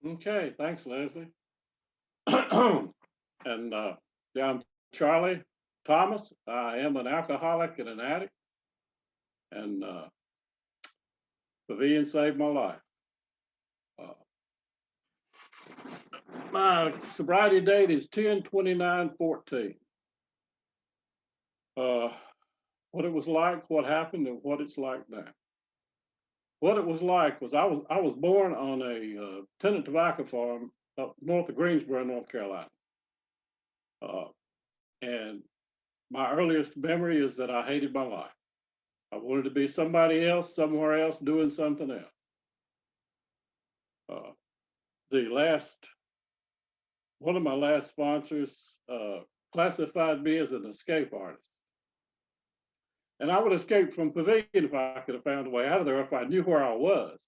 Okay, thanks, Leslie. And yeah, I'm Charlie Thomas. I am an alcoholic and an addict, and Pavillon saved my life. Uh, my sobriety date is 10/29/14. Uh, what it was like, what happened, and what it's like now. What it was like was I was born on a tenant tobacco farm up north of Greensboro, North Carolina. Uh, and my earliest memory is that I hated my life. I wanted to be somebody else, somewhere else, doing something else. Uh, the last, one of my last sponsors classified me as an escape artist. And I would escape from Pavilion if I could have found a way out of there, if I knew where I was.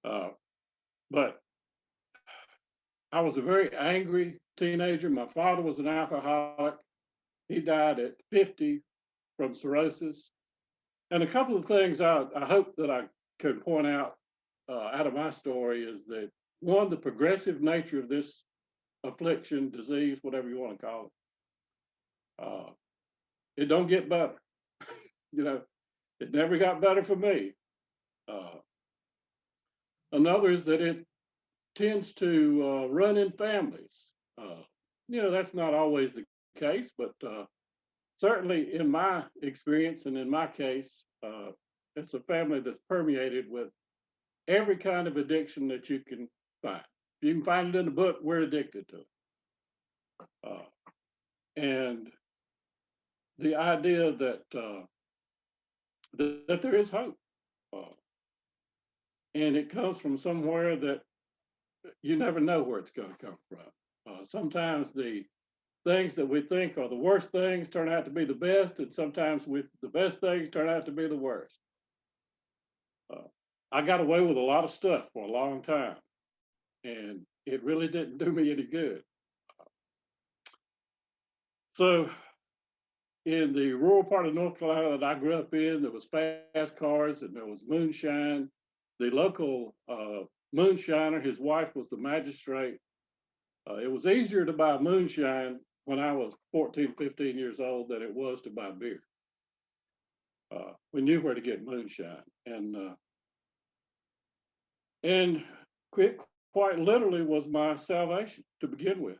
Uh, but I was a very angry teenager. My father was an alcoholic. He died at 50 from cirrhosis. And a couple of things I hope that I can point out of my story is that one, the progressive nature of this affliction, disease, whatever you want to call it, it don't get better. You know, it never got better for me. Uh, another is that it tends to run in families. Uh, that's not always the case, but certainly in my experience and in my case, it's a family that's permeated with every kind of addiction that you can find. If you can find it in a book, we're addicted to it. And the idea that there is hope, uh, and it comes from somewhere that you never know where it's going to come from. Sometimes the things that we think are the worst things turn out to be the best, and sometimes the best things turn out to be the worst. Uh, I got away with a lot of stuff for a long time, and it really didn't do me any good. So, in the rural part of North Carolina that I grew up in, there was fast cars and there was moonshine. The local moonshiner, his wife was the magistrate. It was easier to buy moonshine when I was 14, 15 years old than it was to buy beer. We knew where to get moonshine, and it quite literally was my salvation to begin with.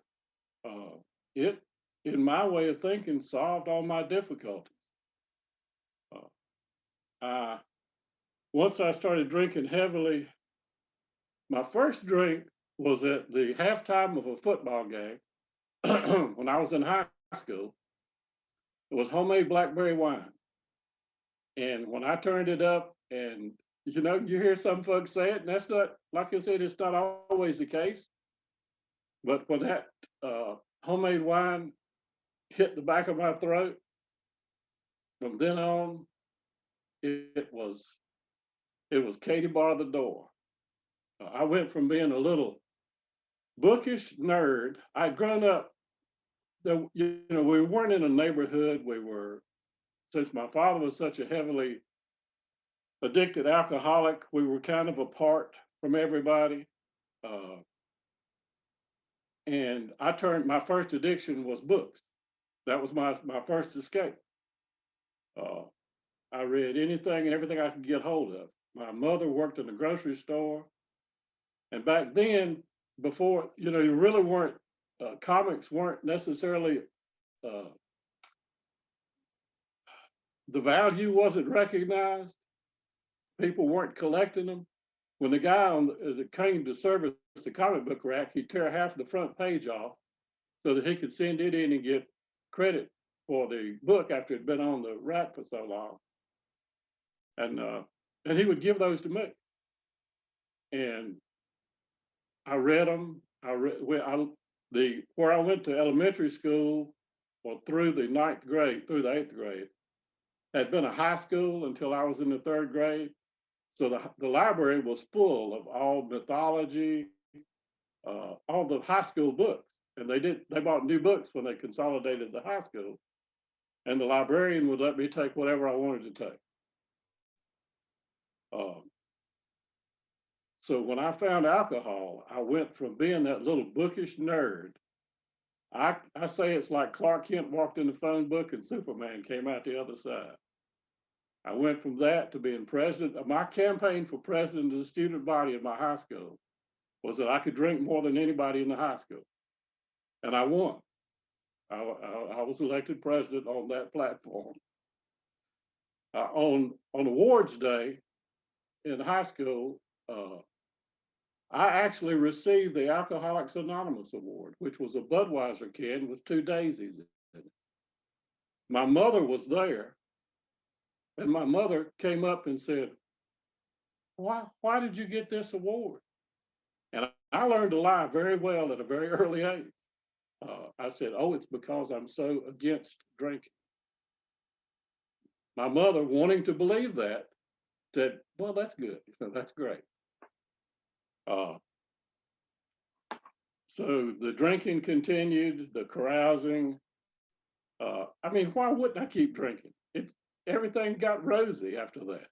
It, in my way of thinking, solved all my difficulties. Uh, Once I started drinking heavily, my first drink was at the halftime of a football game when I was in high school. It was homemade blackberry wine. And when I turned it up, and you hear some folks say it, and that's not, like I said, it's not always the case. But when that homemade wine hit the back of my throat, from then on, it was Katie bar the door. I went from being a little bookish nerd. I'd grown up. We weren't in a neighborhood. Since my father was such a heavily addicted alcoholic, we were kind of apart from everybody. Uh, and my first addiction was books. That was my first escape. Uh, I read anything and everything I could get hold of. My mother worked in a grocery store. And back then, before, you really weren't, comics weren't necessarily, uh, the value wasn't recognized. People weren't collecting them. When the guy that came to service the comic book rack, he'd tear half the front page off so that he could send it in and get credit for the book after it'd been on the rack for so long. And he would give those to me. And I read them. Where I went to elementary school, or through the through the eighth grade, had been a high school until I was in the third grade. So the library was full of all mythology, all the high school books. And they bought new books when they consolidated the high school. And the librarian would let me take whatever I wanted to take. Um, So when I found alcohol, I went from being that little bookish nerd. I say it's like Clark Kent walked in the phone book and Superman came out the other side. I went from that to being president. My campaign for president of the student body of my high school was that I could drink more than anybody in the high school. And I won. I was elected president on that platform. On awards day in high school, I actually received the Alcoholics Anonymous Award, which was a Budweiser can with 2 daisies in it. My mother was there, and my mother came up and said, why did you get this award? And I learned to lie very well at a very early age. I said, oh, it's because I'm so against drinking. My mother, wanting to believe that, said, well, that's good. That's great. So the drinking continued, the carousing. I mean, why wouldn't I keep drinking? Everything got rosy after that.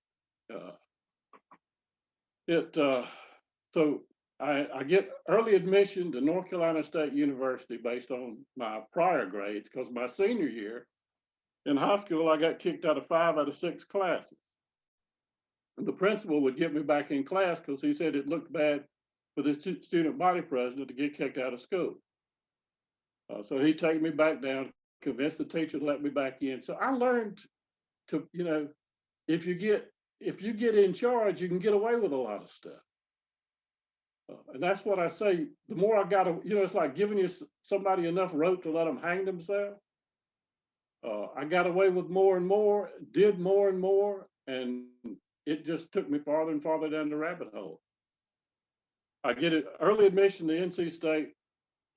So I get early admission to North Carolina State University based on my prior grades, because my senior year in high school, I got kicked out of 5 out of 6 classes. And the principal would get me back in class because he said it looked bad for the student body president to get kicked out of school. So he'd take me back down, convince the teacher to let me back in. So I learned to, if you get in charge, you can get away with a lot of stuff. And that's what I say. The more I got to, it's like giving somebody enough rope to let them hang themselves. I got away with more and more, did more and more, and it just took me farther and farther down the rabbit hole. I get it early admission to NC State.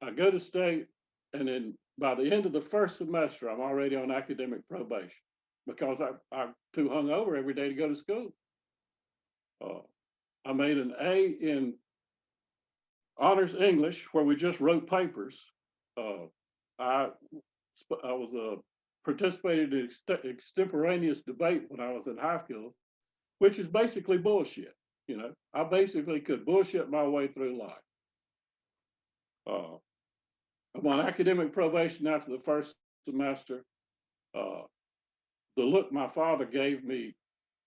I go to state, and then by the end of the first semester, I'm already on academic probation because I'm too hungover every day to go to school. I made an A in honors English, where we just wrote papers. I was participated in extemporaneous debate when I was in high school, which is basically bullshit. I basically could bullshit my way through life. I'm on academic probation after the first semester. The look my father gave me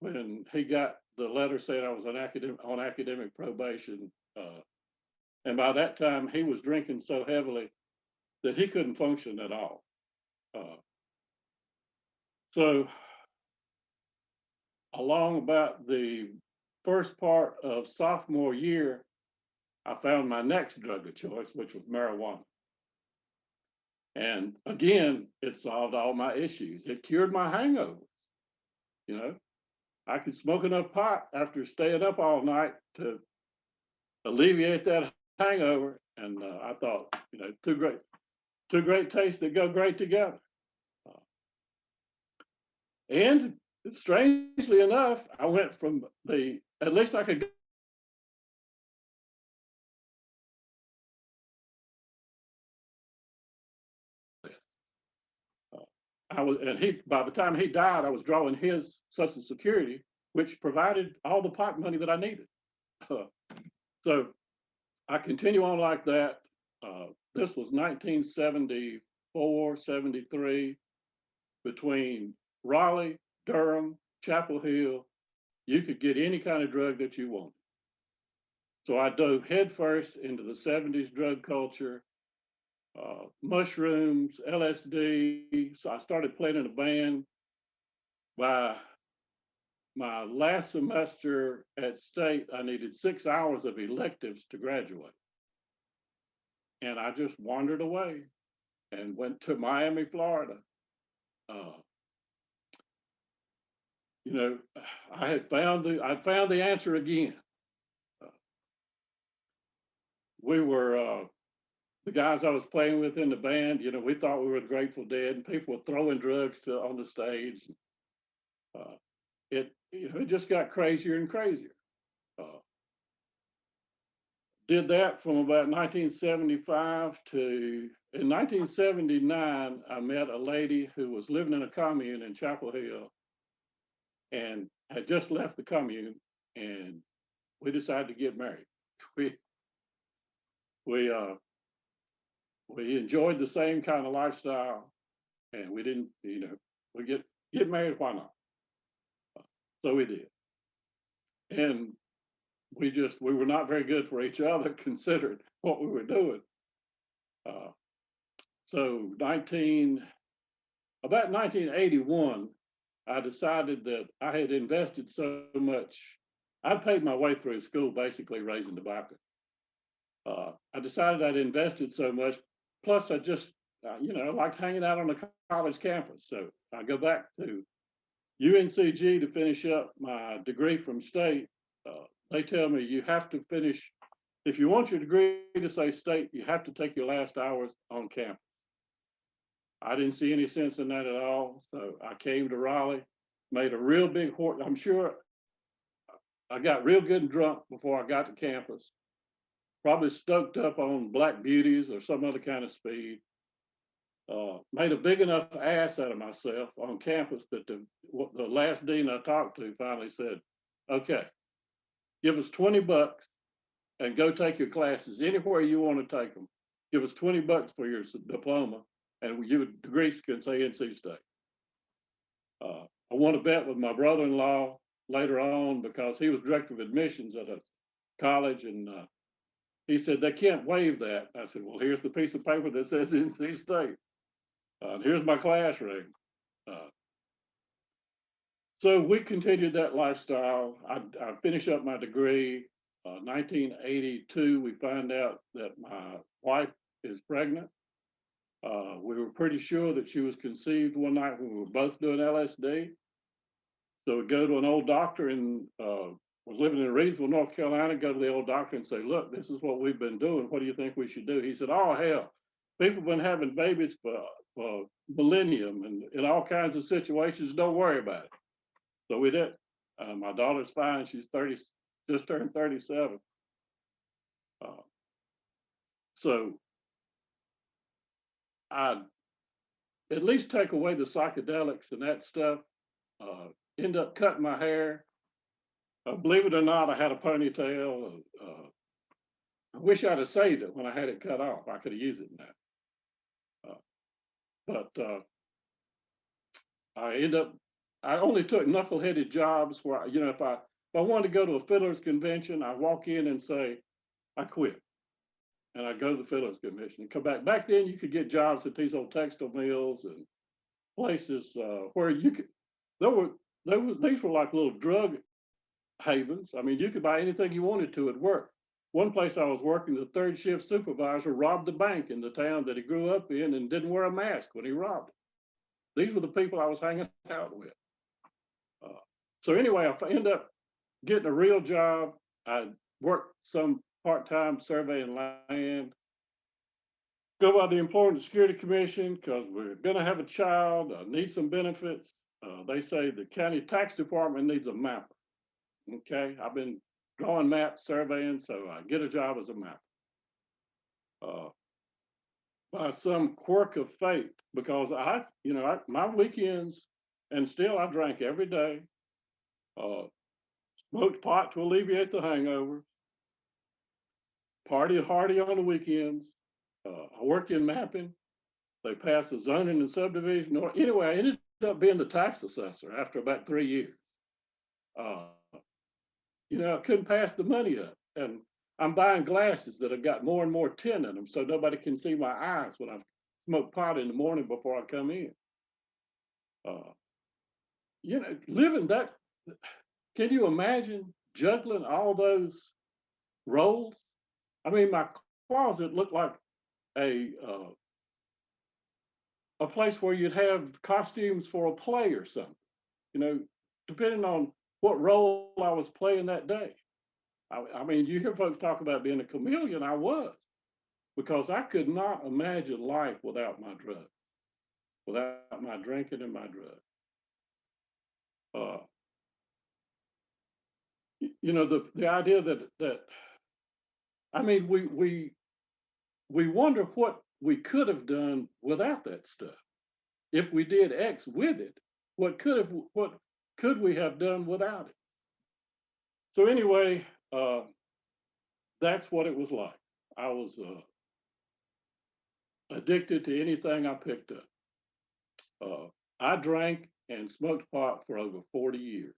when he got the letter saying I was on academic probation, and by that time he was drinking so heavily that he couldn't function at all. So along about the first part of sophomore year, I found my next drug of choice, which was marijuana. And again, it solved all my issues. It cured my hangovers. I could smoke enough pot after staying up all night to alleviate that hangover. And I thought, two great tastes that go great together. And strangely enough, I went from at least I could by the time he died, I was drawing his Social Security, which provided all the pot money that I needed. So I continue on like that. This was 1974, 73, between Raleigh, Durham, Chapel Hill. You could get any kind of drug that you wanted. So I dove headfirst into the 70s drug culture. Mushrooms, LSD. So I started playing in a band. By my last semester at state, I needed 6 hours of electives to graduate. And I just wandered away and went to Miami, Florida. I found the answer again. We were the guys I was playing with in the band, we thought we were the Grateful Dead, and people were throwing drugs on the stage. It just got crazier and crazier. Did that from about 1975 to, in 1979, I met a lady who was living in a commune in Chapel Hill and had just left the commune, and we decided to get married. we we uh, we enjoyed the same kind of lifestyle, and we didn't, we get married. Why not? So we did, and we were not very good for each other, considering what we were doing. Uh, so 1981, I decided that I had invested so much. I paid my way through school, basically raising tobacco. I decided I'd invested so much. Plus, I just, liked hanging out on the college campus. So I go back to UNCG to finish up my degree from state. They tell me you have to finish, if you want your degree to say state, you have to take your last hours on campus. I didn't see any sense in that at all. So I came to Raleigh, made a real big I'm sure I got real good and drunk before I got to campus. Probably stoked up on Black Beauties or some other kind of speed. Made a big enough ass out of myself on campus that the last dean I talked to finally said, "Okay, give us $20 and go take your classes anywhere you want to take them. Give us $20 for your diploma, and your degrees can say NC State." I won a bet with my brother-in-law later on because he was director of admissions at a college, and he said they can't waive that. I said, "Well, here's the piece of paper that says NC State. Here's my class ring." So we continued that lifestyle. I finished up my degree. 1982, we find out that my wife is pregnant. We were pretty sure that she was conceived one night when we were both doing LSD. So we go to an old doctor and was living in Reedsville, North Carolina, go to the old doctor and say, "Look, this is what we've been doing. What do you think we should do?" He said, "Oh, hell, people have been having babies for millennium and in all kinds of situations. Don't worry about it." So we did. My daughter's fine. She's 30, just turned 37. Uh, so I'd at least take away the psychedelics and that stuff. End up cutting my hair. Believe it or not, I had a ponytail. I wish I'd have saved it when I had it cut off. I could have used it now. But I only took knuckleheaded jobs where, if I wanted to go to a fiddler's convention, I walk in and say, "I quit." And I go to the fiddler's convention and come back. Back then, you could get jobs at these old textile mills and places where you could, these were like little drug havens. I mean, you could buy anything you wanted to at work. One place I was working, the third shift supervisor robbed the bank in the town that he grew up in and didn't wear a mask when he robbed it. These were the people I was hanging out with. So anyway, I end up getting a real job. I worked some part-time surveying land. Go by the Employment Security Commission because we're going to have a child, need some benefits. They say the county tax department needs a mapper. Okay, I've been drawing maps, surveying, so I get a job as a mapper. By some quirk of fate, because my weekends, and still I drank every day, smoked pot to alleviate the hangover, party hardy on the weekends. I worked in mapping. They passed the zoning and subdivision. Anyway, I ended up being the tax assessor after about 3 years. I couldn't pass the money up. And I'm buying glasses that have got more and more tin in them so nobody can see my eyes when I smoke pot in the morning before I come in. Living that, can you imagine juggling all those roles? I mean, my closet looked like a place where you'd have costumes for a play or something, depending on what role I was playing that day. I mean, you hear folks talk about being a chameleon. I was, because I could not imagine life without my drugs, without my drinking and my drugs. The idea that I mean, we wonder what we could have done without that stuff. If we did X with it, what could we have done without it? So anyway, that's what it was like. I was addicted to anything I picked up. Uh, I drank and smoked pot for over 40 years.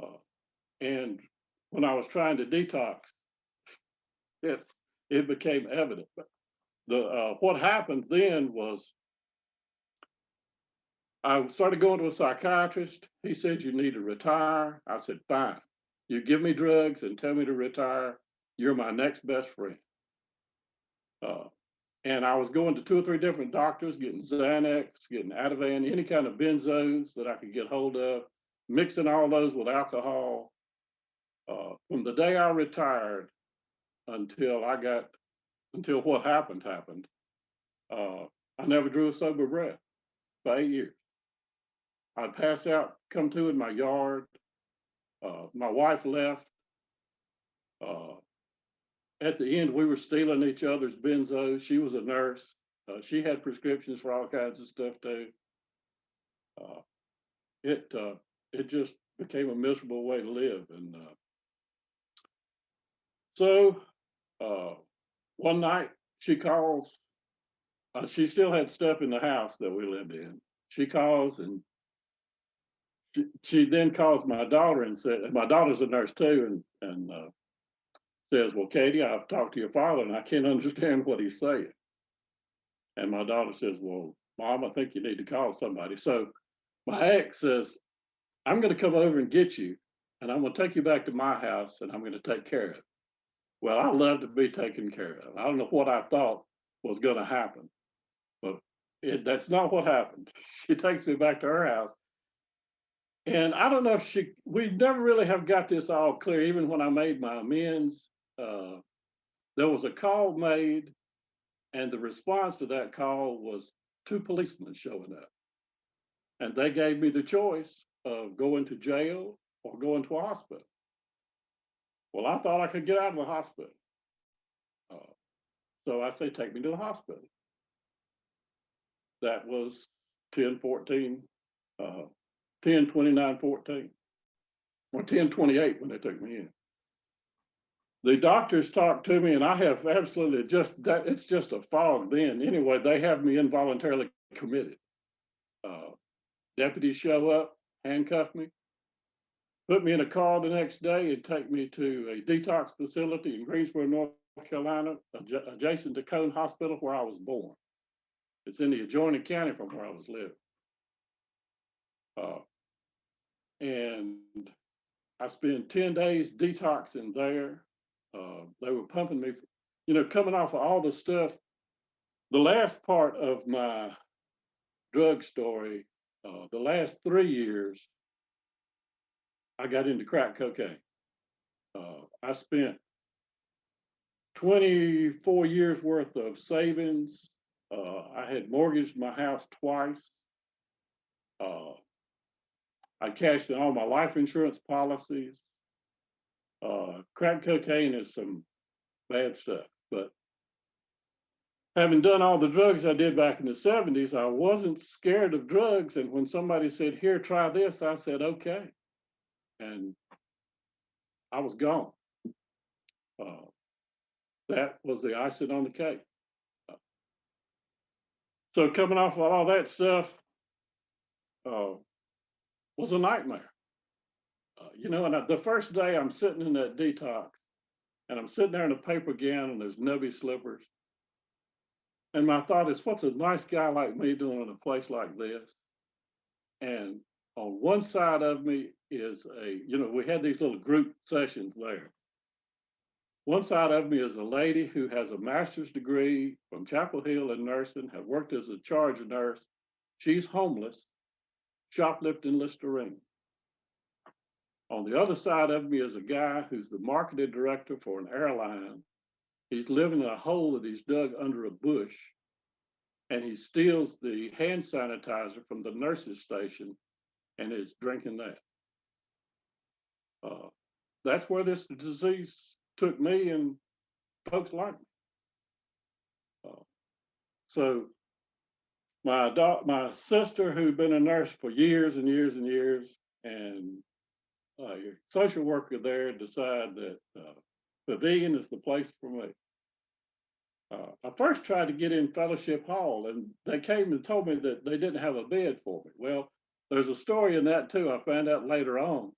Uh, and when I was trying to detox, it, it became evident. But what happened then was I started going to a psychiatrist. He said, "You need to retire." I said, "Fine. You give me drugs and tell me to retire. You're my next best friend." Uh, and I was going to two or three different doctors, getting Xanax, getting Ativan, any kind of benzos that I could get hold of, mixing all those with alcohol. From the day I retired until until what happened, uh, I never drew a sober breath for 8 years. I'd pass out, come to in my yard. My wife left. Uh, at the end, we were stealing each other's benzos. She was a nurse. She had prescriptions for all kinds of stuff too. Uh, it it just became a miserable way to live. And so uh, one night she calls. She still had stuff in the house that we lived in. She calls and she then calls my daughter and said, my daughter's a nurse too, and says, "Well, Katie, I've talked to your father and I can't understand what he's saying." And my daughter says, "Well, Mom, I think you need to call somebody." So my ex says, "I'm going to come over and get you, and I'm going to take you back to my house, and I'm going to take care of it." Well, I love to be taken care of. I don't know what I thought was going to happen, but that's not what happened. She takes me back to her house. And I don't know if we never really have got this all clear. Even when I made my amends, uh, there was a call made, and the response to that call was two policemen showing up. And they gave me the choice of going to jail or going to a hospital. Well, I thought I could get out of the hospital. Uh, so I say, take me to the hospital. That was 10/14, 10/29/14, or 10/28 when they took me in. The doctors talked to me, and I have absolutely just that. It's just a fog then. Anyway, they have me involuntarily committed. Uh, Deputies show up, handcuff me, put me in a car the next day, and take me to a detox facility in Greensboro, North Carolina, adjacent to Cone Hospital, where I was born. It's in the adjoining county from where I was living. Uh, and I spent 10 days detoxing there. They were pumping me, coming off of all the stuff. The last part of my drug story, the last 3 years, I got into crack cocaine. I spent 24 years worth of savings. I had mortgaged my house twice. Uh, I cashed in all my life insurance policies. Crack cocaine is some bad stuff, but having done all the drugs I did back in the 70s, I wasn't scared of drugs. And when somebody said, "Here, try this," I said, "Okay." And I was gone. Uh, that was the icing on the cake. Uh, so coming off of all that stuff uh, was a nightmare. And the first day I'm sitting in that detox and I'm sitting there in a paper gown and there's nubby slippers. And my thought is, what's a nice guy like me doing in a place like this? And on one side of me is we had these little group sessions there. One side of me is a lady who has a master's degree from Chapel Hill in nursing, had worked as a charge nurse. She's homeless, shoplifting Listerine. On the other side of me is a guy who's the marketing director for an airline. He's living in a hole that he's dug under a bush, and he steals the hand sanitizer from the nurse's station and is drinking that. That's where this disease took me and folks like me. So my sister, who'd been a nurse for years and years and years, and a social worker there decided that Pavilion is the place for me. I first tried to get in Fellowship Hall, and they came and told me that they didn't have a bed for me. Well, there's a story in that too. I found out later on.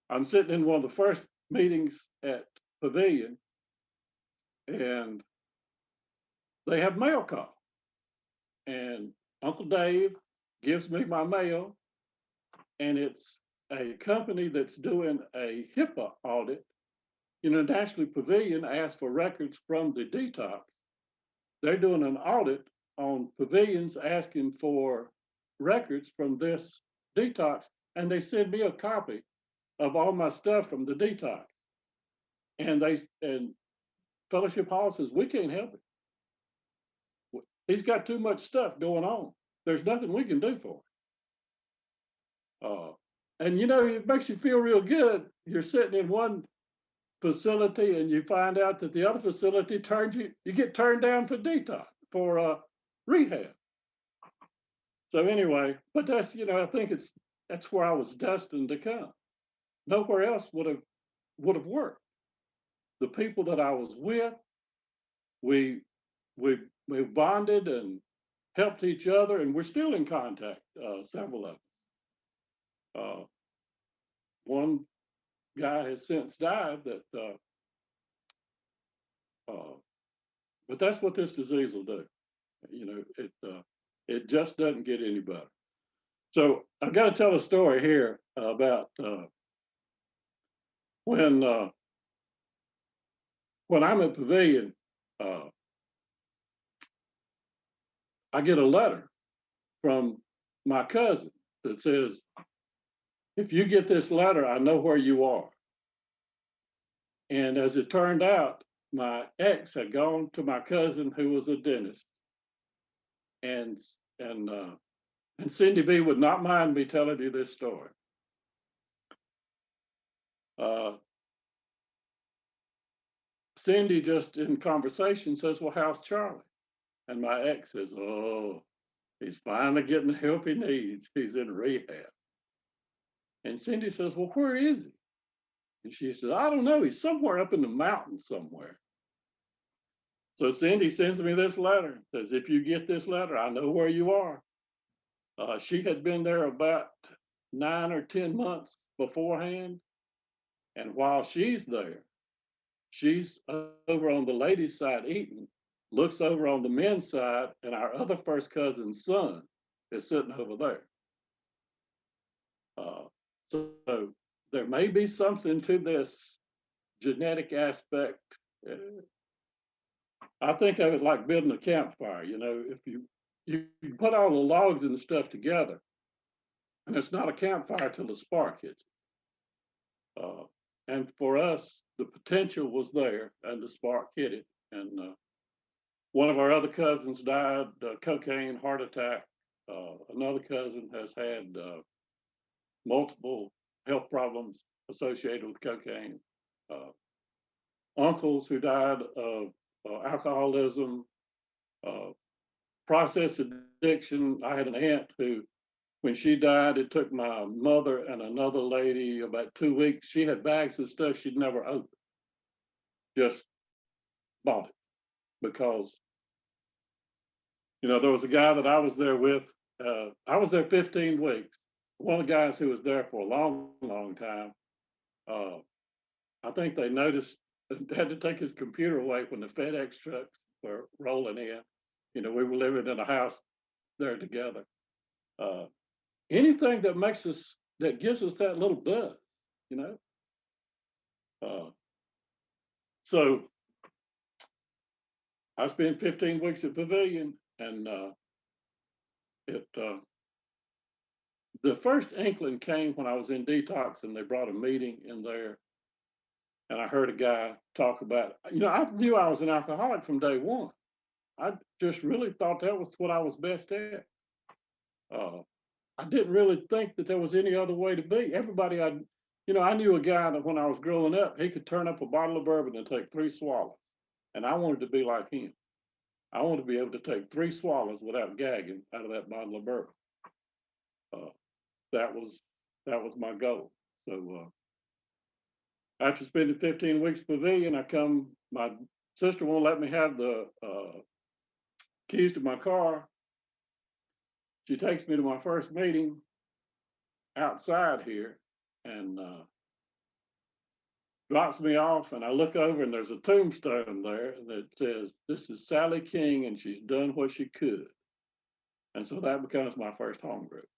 I'm sitting in one of the first meetings at Pavilion, and they have mail call. And Uncle Dave gives me my mail, and it's a company that's doing a HIPAA audit. You know, National Pavilion asked for records from the detox. They're doing an audit on pavilions asking for records from this detox, and they send me a copy of all my stuff from the detox. And Fellowship Hall says, we can't help it. He's got too much stuff going on. There's nothing we can do for him. And you know, it makes you feel real good. You're sitting in one facility and you find out that the other facility turns you get turned down for detox, for rehab. So anyway, but that's, you know, I think that's where I was destined to come. Nowhere else would have worked. The people that I was with, we we bonded and helped each other, and we're still in contact. Several of us. One guy has since died. But that's what this disease will do. You know, it just doesn't get any better. So I've got to tell a story here about when I'm at Pavilion. I get a letter from my cousin that says, if you get this letter, I know where you are. And as it turned out, my ex had gone to my cousin who was a dentist. And Cindy B would not mind me telling you this story. Cindy just in conversation says, well, how's Charlie? And my ex says, oh, he's finally getting the help he needs. He's in rehab. And Cindy says, well, where is he? And she says, I don't know. He's somewhere up in the mountains somewhere. So Cindy sends me this letter, says, if you get this letter, I know where you are. She had been there about 9 or 10 months beforehand. And while she's there, she's over on the ladies' side eating, looks over on the men's side, and our other first cousin's son is sitting over there. So there may be something to this genetic aspect. I think of it like building a campfire. You know, if you put all the logs and stuff together, and it's not a campfire till the spark hits it. And for us, the potential was there, and the spark hit it. And one of our other cousins died, cocaine, heart attack. Another cousin has had multiple health problems associated with cocaine. Uncles who died of alcoholism, process addiction. I had an aunt who, when she died, it took my mother and another lady about 2 weeks. She had bags of stuff she'd never opened, just bought it because, you know, there was a guy that I was there with. I was there 15 weeks. One of the guys who was there for a long, long time, I think they noticed, had to take his computer away when the FedEx trucks were rolling in. You know, we were living in a house there together. Anything that makes us, that gives us that little buzz, you know. So I spent 15 weeks at Pavilion, and the first inkling came when I was in detox, and they brought a meeting in there, and I heard a guy talk about, you know, I knew I was an alcoholic from day one. I just really thought that was what I was best at. I didn't really think that there was any other way to be. Everybody I knew a guy that when I was growing up, he could turn up a bottle of bourbon and take 3 swallows. And I wanted to be like him. I wanted to be able to take 3 swallows without gagging out of that bottle of bourbon. That was my goal. So After spending 15 weeks Pavilion, my sister won't let me have the keys to my car. She takes me to my first meeting outside here and drops me off. And I look over and there's a tombstone there that says, "This is Sally King and she's done what she could." And so that becomes my first home group.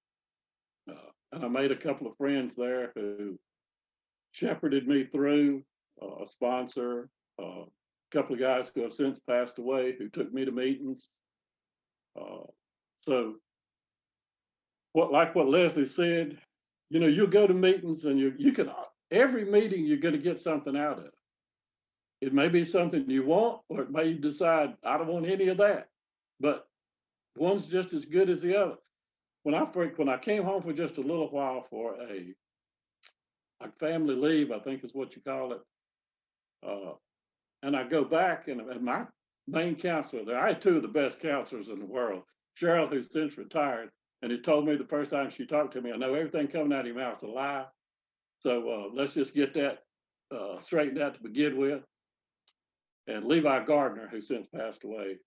And I made a couple of friends there who shepherded me through, a sponsor, a couple of guys who have since passed away who took me to meetings. Uh, so what Leslie said, you go to meetings and you can every meeting you're going to get something out of it. It may be something you want, or it may decide I don't want any of that. But one's just as good as the other. When I came home for just a little while for a family leave, I think is what you call it, uh, and I go back and my main counselor there, I had two of the best counselors in the world, Cheryl, who's since retired, and he told me the first time she talked to me, I know everything coming out of your mouth's a lie. So let's just get that straightened out to begin with. And Levi Gardner, who since passed away,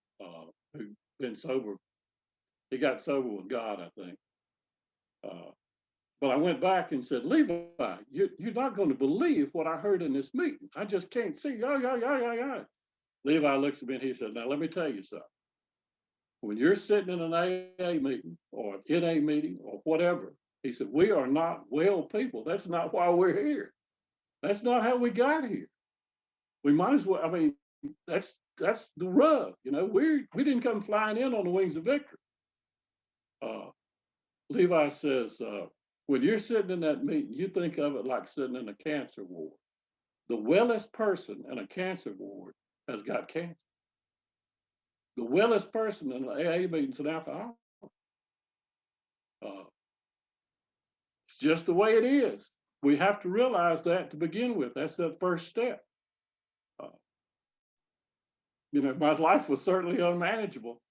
who been sober, he got sober with God, I think. Uh, but I went back and said, "Levi, you're not going to believe what I heard in this meeting. I just can't see. Yeah. Levi looks at me and he said, "Now let me tell you something. When you're sitting in an AA meeting or an NA meeting or whatever," he said, "we are not well people. That's not why we're here. That's not how we got here. We might as well. I mean, that's the rub. We didn't come flying in on the wings of victory." Uh, Levi says, "When you're sitting in that meeting, you think of it like sitting in a cancer ward. The wellest person in a cancer ward has got cancer. The wellest person in an AA meeting is an alcoholic. Uh, it's just the way it is. We have to realize that to begin with. That's that first step. Uh, my life was certainly unmanageable.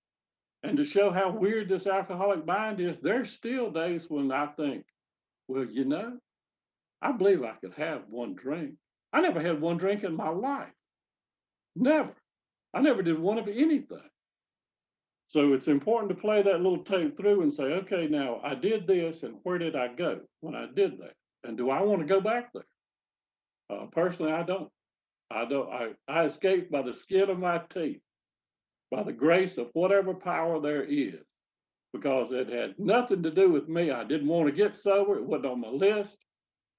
And to show how weird this alcoholic mind is, there's still days when I think, well, I believe I could have one drink. I never had one drink in my life. Never. I never did one of anything. So it's important to play that little tape through and say, okay, now I did this, and where did I go when I did that? And do I want to go back there? Personally, I don't. I don't. I escaped by the skin of my teeth, by the grace of whatever power there is, because it had nothing to do with me. I didn't want to get sober. It wasn't on my list.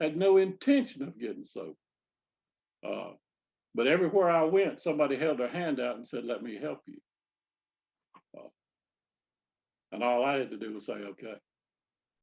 Had no intention of getting sober. Uh, but everywhere I went, somebody held their hand out and said, "Let me help you." Uh, and all I had to do was say, "Okay."